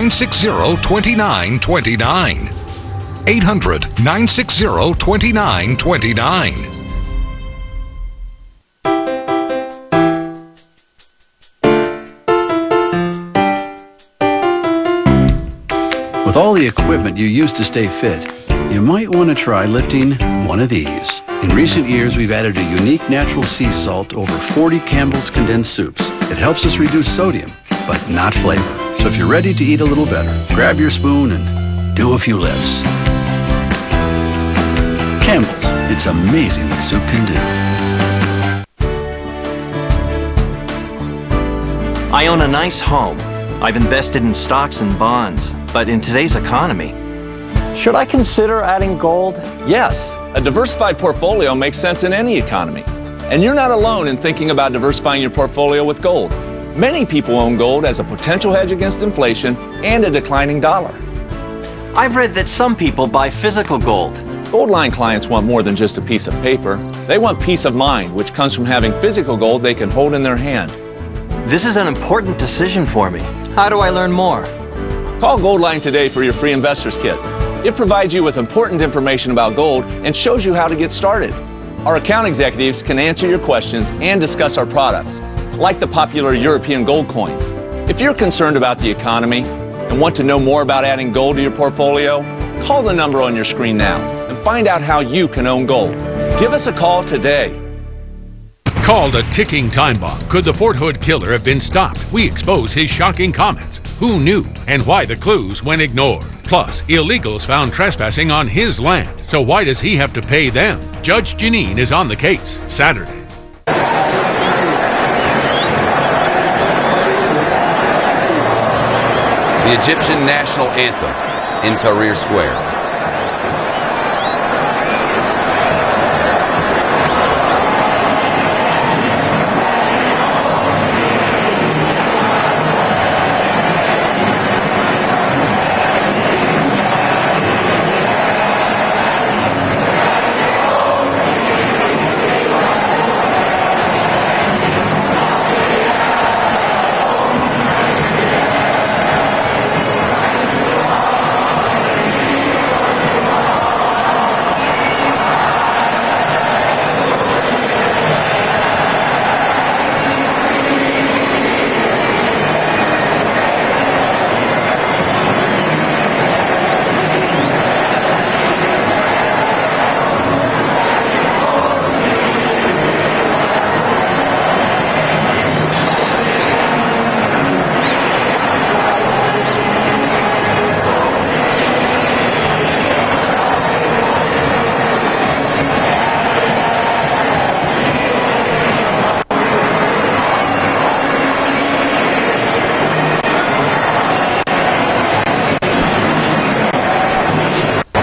800-960-2929. 800-960-2929. With all the equipment you use to stay fit, you might want to try lifting one of these. In recent years, we've added a unique natural sea salt to over 40 Campbell's condensed soups. It helps us reduce sodium, but not flavor. So if you're ready to eat a little better, grab your spoon and do a few lifts. Campbell's, it's amazing what soup can do. I own a nice home. I've invested in stocks and bonds, but in today's economy, should I consider adding gold? Yes, a diversified portfolio makes sense in any economy. And you're not alone in thinking about diversifying your portfolio with gold. Many people own gold as a potential hedge against inflation and a declining dollar. I've read that some people buy physical gold. Goldline clients want more than just a piece of paper. They want peace of mind, which comes from having physical gold they can hold in their hand. This is an important decision for me. How do I learn more? Call Goldline today for your free investor's kit. It provides you with important information about gold and shows you how to get started. Our account executives can answer your questions and discuss our products, like the popular European gold coins. If you're concerned about the economy and want to know more about adding gold to your portfolio, call the number on your screen now and find out how you can own gold. Give us a call today. Called a ticking time bomb, could the Fort Hood killer have been stopped? We expose his shocking comments, who knew, and why the clues went ignored. Plus, illegals found trespassing on his land, so why does he have to pay them? Judge Janine is on the case, Saturday. The Egyptian national anthem in Tahrir Square.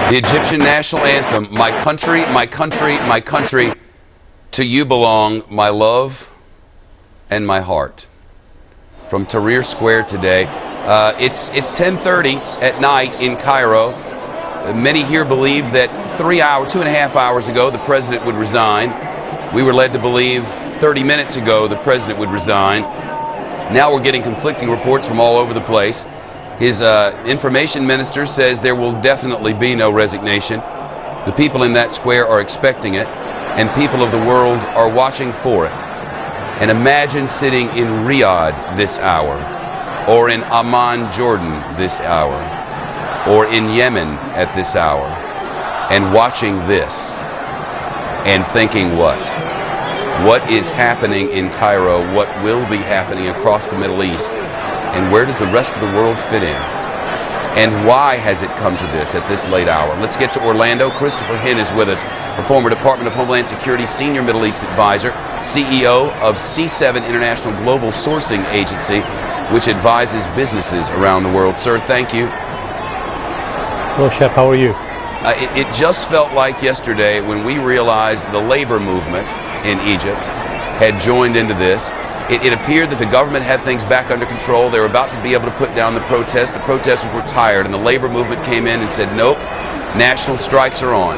The Egyptian national anthem, my country, my country, my country, to you belong my love and my heart. From Tahrir Square today. It's 10:30 at night in Cairo. Many here believed that 2.5 hours ago the president would resign. We were led to believe 30 minutes ago the president would resign. Now we're getting conflicting reports from all over the place. His information minister says there will definitely be no resignation. The people in that square are expecting it, and people of the world are watching for it. And imagine sitting in Riyadh this hour, or in Amman, Jordan this hour, or in Yemen at this hour, and watching this, and thinking what? What is happening in Cairo? What will be happening across the Middle East? And where does the rest of the world fit in? And why has it come to this at this late hour? Let's get to Orlando. Christopher Hinn is with us, a former Department of Homeland Security Senior Middle East Advisor, CEO of C7 International Global Sourcing Agency, which advises businesses around the world. Sir, thank you. Hello, Shep. How are you? It just felt like yesterday when we realized the labor movement in Egypt had joined into this. It appeared that the government had things back under control. They were about to be able to put down the protests. The protesters were tired, and the labor movement came in and said, nope, national strikes are on.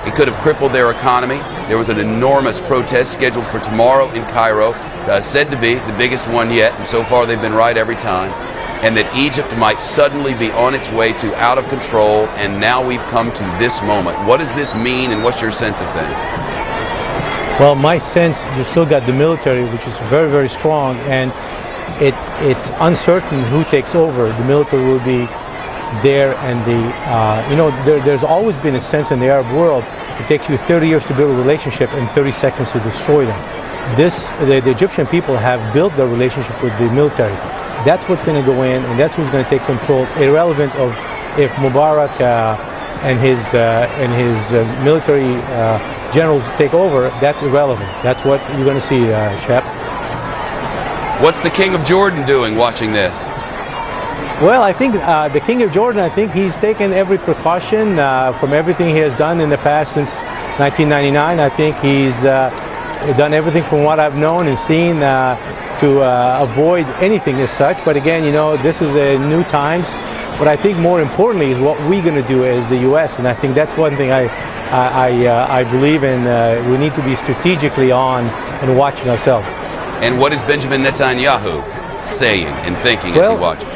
It could have crippled their economy. There was an enormous protest scheduled for tomorrow in Cairo, said to be the biggest one yet, and so far they've been right every time. and that Egypt might suddenly be on its way to out of control, and now we've come to this moment. What does this mean, and what's your sense of things? Well, my sense, you still got the military, which is very, very strong, and it's uncertain who takes over. The military will be there, and there's always been a sense in the Arab world, it takes you 30 years to build a relationship and 30 seconds to destroy them. The Egyptian people have built their relationship with the military. That's what's going to go in, and that's who's going to take control, irrelevant of if Mubarak and his military generals take over. That's irrelevant. That's what you're going to see, Shep. What's the King of Jordan doing watching this? Well, I think the King of Jordan, I think he's taken every precaution from everything he has done in the past since 1999. I think he's done everything from what I've known and seen to avoid anything as such. But again, this is new times. But I think more importantly is what we're going to do as the U.S. And I think that's one thing I believe in. We need to be strategically on and watching ourselves. And what is Benjamin Netanyahu saying and thinking as he watches?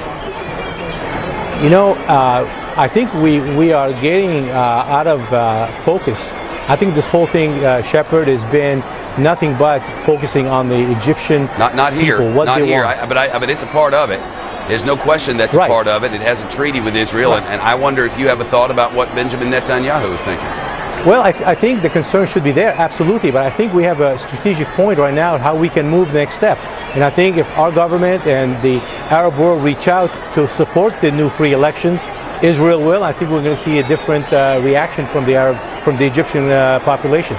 I think we are getting out of focus. I think this whole thing, Shepard, has been nothing but focusing on the Egyptian not here, people, not here. But it's a part of it. There's no question that's a part of it. It has a treaty with Israel, and I wonder if you have a thought about what Benjamin Netanyahu is thinking. Well, I think the concern should be there, absolutely, but I think we have a strategic point right now how we can move the next step. And I think if our government and the Arab world reach out to support the new free elections, Israel will. I think we're going to see a different reaction from the Egyptian population.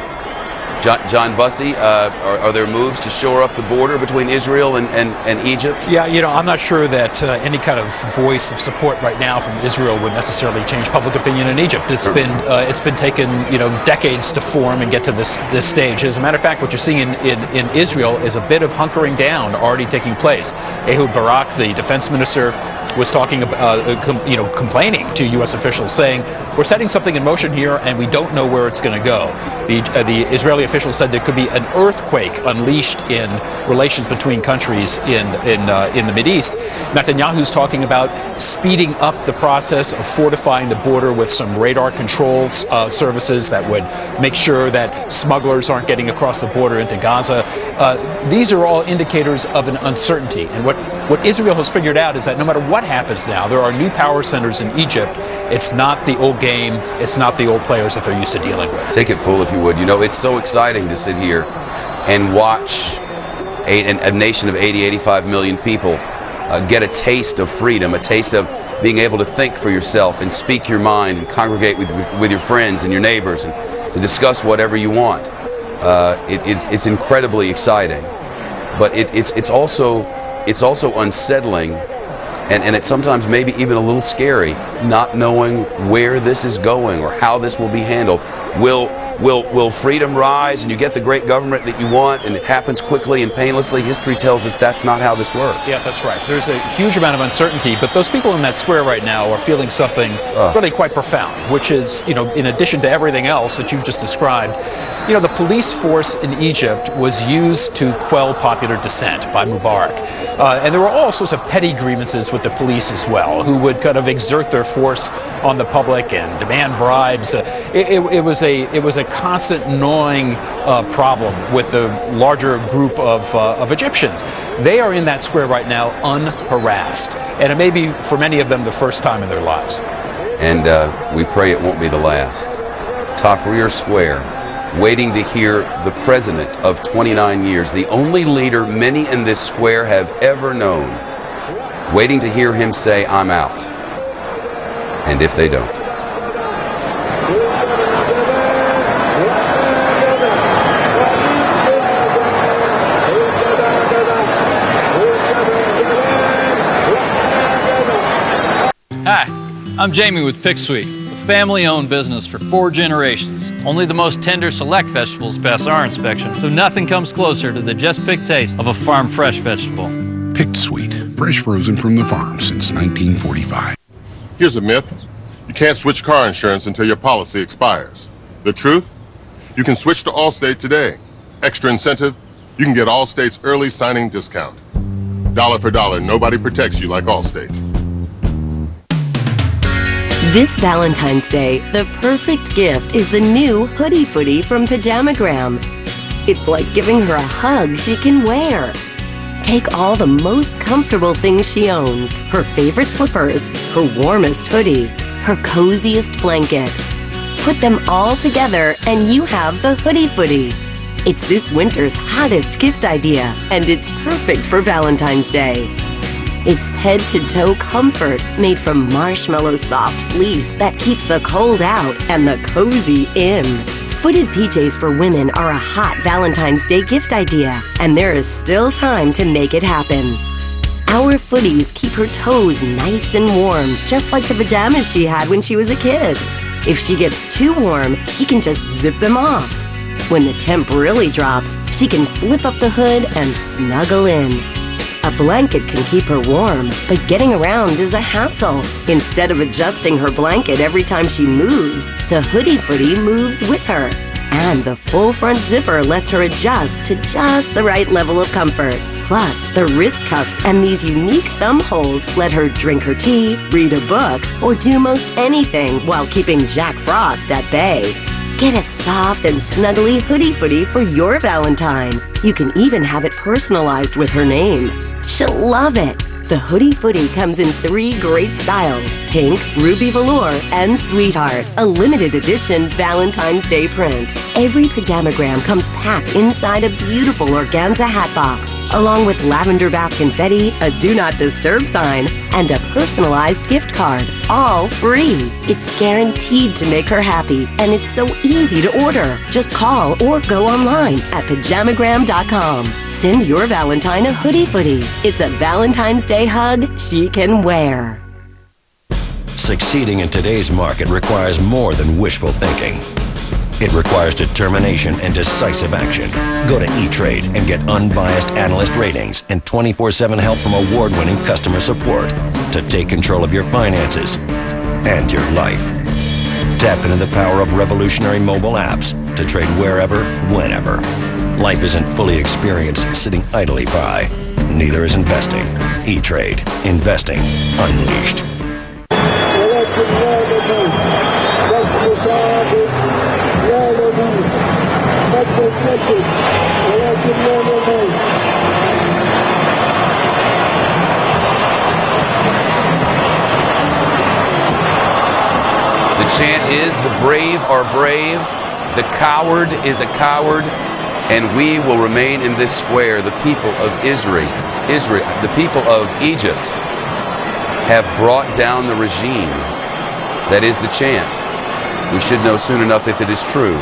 John Bussey, are there moves to shore up the border between Israel and Egypt? Yeah, I'm not sure that any kind of voice of support right now from Israel would necessarily change public opinion in Egypt. It's been taken decades to form and get to this stage. As a matter of fact, what you're seeing in Israel is a bit of hunkering down already taking place. Ehud Barak, the defense minister, was talking about complaining to U.S. officials, saying we're setting something in motion here and we don't know where it's going to go. The Israeli officials said there could be an earthquake unleashed in relations between countries in the Mideast. Netanyahu's talking about speeding up the process of fortifying the border with some radar controls services that would make sure that smugglers aren't getting across the border into Gaza. These are all indicators of an uncertainty. And what Israel has figured out is that no matter what happens now, there are new power centers in Egypt. It's not the old game. It's not the old players that they're used to dealing with. Take it full if you would. It's so exciting to sit here and watch a nation of 80, 85 million people get a taste of freedom, a taste of being able to think for yourself and speak your mind and congregate with your friends and your neighbors and to discuss whatever you want. It's incredibly exciting, but it's also unsettling. And it's sometimes maybe even a little scary, not knowing where this is going or how this will be handled. Will freedom rise and you get the great government that you want and it happens quickly and painlessly? History tells us that's not how this works. Yeah, that's right. There's a huge amount of uncertainty, but those people in that square right now are feeling something really quite profound, which is, in addition to everything else that you've just described, the police force in Egypt was used to quell popular dissent by Mubarak. And there were all sorts of petty grievances with the police as well, who would kind of exert their force on the public and demand bribes. It was a constant gnawing problem with the larger group of Egyptians. They are in that square right now unharassed. And it may be, for many of them, the first time in their lives. And we pray it won't be the last. Tahrir Square, waiting to hear the president of 29 years, the only leader many in this square have ever known, waiting to hear him say, "I'm out." And if they don't. Hi, I'm Jamie with Pick Sweet, a family-owned business for 4 generations. Only the most tender select vegetables pass our inspection, so nothing comes closer to the just-picked taste of a farm-fresh vegetable. Picked Sweet, fresh frozen from the farm since 1945. Here's a myth. You can't switch car insurance until your policy expires. The truth? You can switch to Allstate today. Extra incentive? You can get Allstate's early signing discount. Dollar for dollar, nobody protects you like Allstate. This Valentine's Day, the perfect gift is the new Hoodie Footy from Pajamagram. It's like giving her a hug she can wear. Take all the most comfortable things she owns, her favorite slippers, her warmest hoodie, her coziest blanket. Put them all together and you have the Hoodie Footy. It's this winter's hottest gift idea, and it's perfect for Valentine's Day. It's head-to-toe comfort made from marshmallow soft fleece that keeps the cold out and the cozy in. Footed PJs for women are a hot Valentine's Day gift idea, and there is still time to make it happen. Our footies keep her toes nice and warm, just like the pajamas she had when she was a kid. If she gets too warm, she can just zip them off. When the temp really drops, she can flip up the hood and snuggle in. A blanket can keep her warm, but getting around is a hassle. Instead of adjusting her blanket every time she moves, the Hoodie Footy moves with her. And the full front zipper lets her adjust to just the right level of comfort. Plus, the wrist cuffs and these unique thumb holes let her drink her tea, read a book, or do most anything while keeping Jack Frost at bay. Get a soft and snuggly Hoodie Footy for your Valentine. You can even have it personalized with her name. She'll love it. The Hoodie Footy comes in 3 great styles: pink, ruby velour, and sweetheart, a limited edition Valentine's Day print. Every Pajamagram comes packed inside a beautiful organza hat box, along with lavender bath confetti, a do not disturb sign, and a personalized gift card, all free. It's guaranteed to make her happy, and it's so easy to order. Just call or go online at pajamagram.com. Send your Valentine a Hoodie Footy. It's a Valentine's Day hug she can wear. Succeeding in today's market requires more than wishful thinking. It requires determination and decisive action. Go to E-Trade and get unbiased analyst ratings and 24/7 help from award-winning customer support to take control of your finances and your life. Tap into the power of revolutionary mobile apps to trade wherever, whenever. Life isn't fully experienced sitting idly by. Neither is investing. E-Trade. Investing unleashed. The chant is, the brave are brave, the coward is a coward, and we will remain in this square. The people of Israel, the people of Egypt have brought down the regime. That is the chant. We should know soon enough if it is true.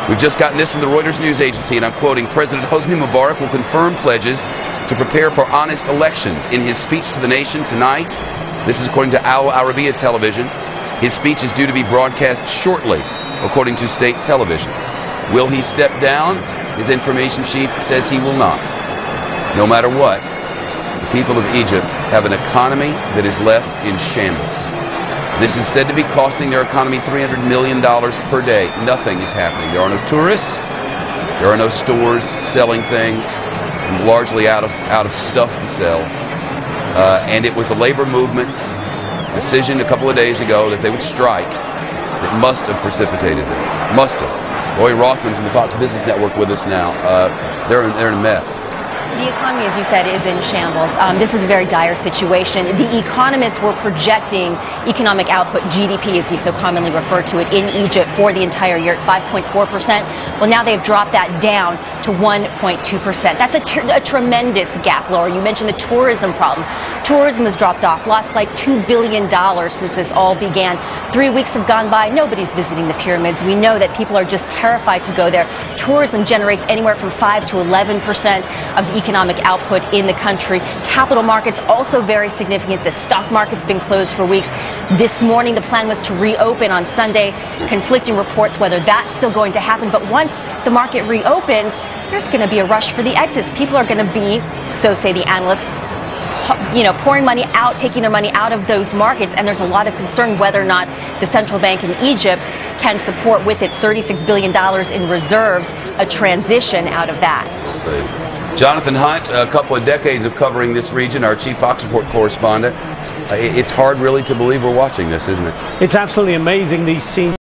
We've just gotten this from the Reuters news agency, and I'm quoting, President Hosni Mubarak will confirm pledges to prepare for honest elections in his speech to the nation tonight. This is according to Al Arabiya television. His speech is due to be broadcast shortly, according to state television. Will he step down? His information chief says he will not. No matter what, the people of Egypt have an economy that is left in shambles. This is said to be costing their economy $300 million per day. Nothing is happening. There are no tourists. There are no stores selling things. And largely out of stuff to sell. And it was the labor movement's decision a couple of days ago that they would strike that must have precipitated this. Must have. Roy Rothman from the Fox Business Network with us now. They're in a mess. The economy, as you said, is in shambles. This is a very dire situation. The economists were projecting economic output, GDP as we so commonly refer to it, in Egypt for the entire year at 5.4%. Well, now they've dropped that down to 1.2%. That's a tremendous gap, Laura. You mentioned the tourism problem. Tourism has dropped off, lost like $2 billion since this all began. 3 weeks have gone by. Nobody's visiting the pyramids. We know that people are just terrified to go there. Tourism generates anywhere from 5 to 11% of the economic output in the country. Capital markets also very significant. The stock market's been closed for weeks. This morning, the plan was to reopen on Sunday. Conflicting reports whether that's still going to happen. But once the market reopens, there's going to be a rush for the exits. People are going to be, so say the analysts, pouring money out, taking their money out of those markets. And there's a lot of concern whether or not the central bank in Egypt can support with its $36 billion in reserves a transition out of that. We'll see. Jonathan Hunt, a couple of decades of covering this region, our chief Fox Report correspondent. It's hard really to believe we're watching this, isn't it? It's absolutely amazing, these scenes.